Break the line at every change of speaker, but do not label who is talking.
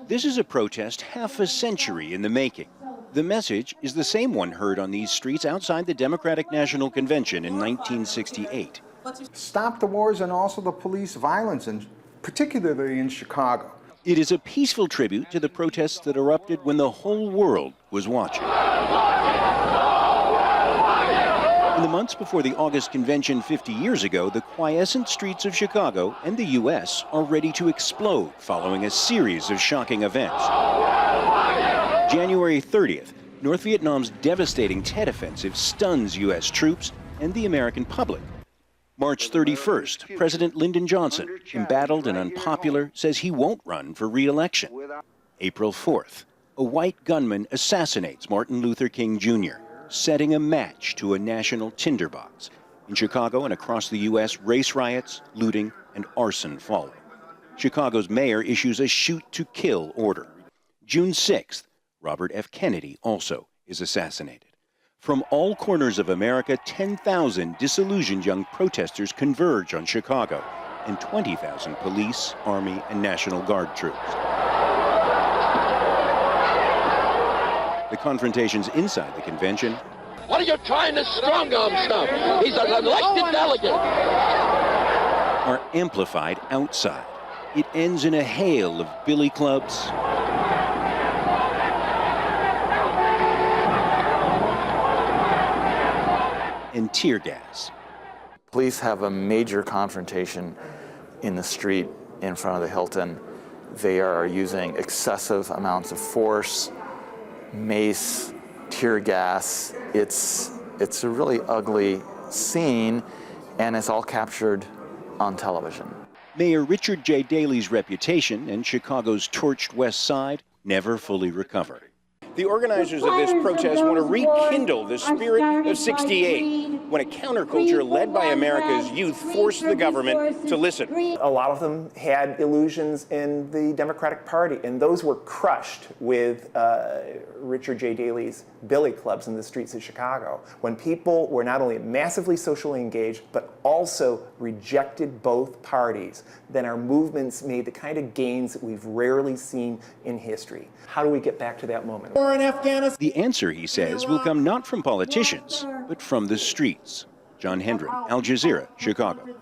This is a protest half a century in the making. The message is the same one heard on these streets outside the Democratic National Convention in 1968.
Stop the wars and also the police violence, and particularly in Chicago.
It is a peaceful tribute to the protests that erupted when the whole world was watching. In the months before the August convention 50 years ago, the quiescent streets of Chicago and the U.S. are ready to explode following a series of shocking events. January 30th, North Vietnam's devastating Tet Offensive stuns U.S. troops and the American public. March 31st, President Lyndon Johnson, embattled and unpopular, says he won't run for re-election. April 4th, a white gunman assassinates Martin Luther King Jr., setting a match to a national tinderbox. In Chicago and across the U.S., race riots, looting, and arson follow. Chicago's mayor issues a shoot-to-kill order. June 6th, Robert F. Kennedy also is assassinated. From all corners of America, 10,000 disillusioned young protesters converge on Chicago, and 20,000 police, Army, and National Guard troops. The confrontations inside the convention.
What are you trying to strong-arm stuff? He's an elected delegate.
Are amplified outside. It ends in a hail of billy clubs, and tear gas.
Police have a major confrontation in the street in front of the Hilton. They are using excessive amounts of force, mace, tear gas. It's a really ugly scene, and it's all captured on television.
Mayor Richard J. Daley's reputation and Chicago's torched West Side never fully recover.
The organizers of this protest want to rekindle the spirit of '68, when a counterculture led by America's youth forced the government to listen.
A lot of them had illusions in the Democratic Party, and those were crushed with Richard J. Daley's billy clubs in the streets of Chicago, when people were not only massively socially engaged, but also rejected both parties. Then our movements made the kind of gains that we've rarely seen in history. How do we get back to that moment?
The answer, he says, will come not from politicians, but from the streets. John Hendren, Al Jazeera, Chicago.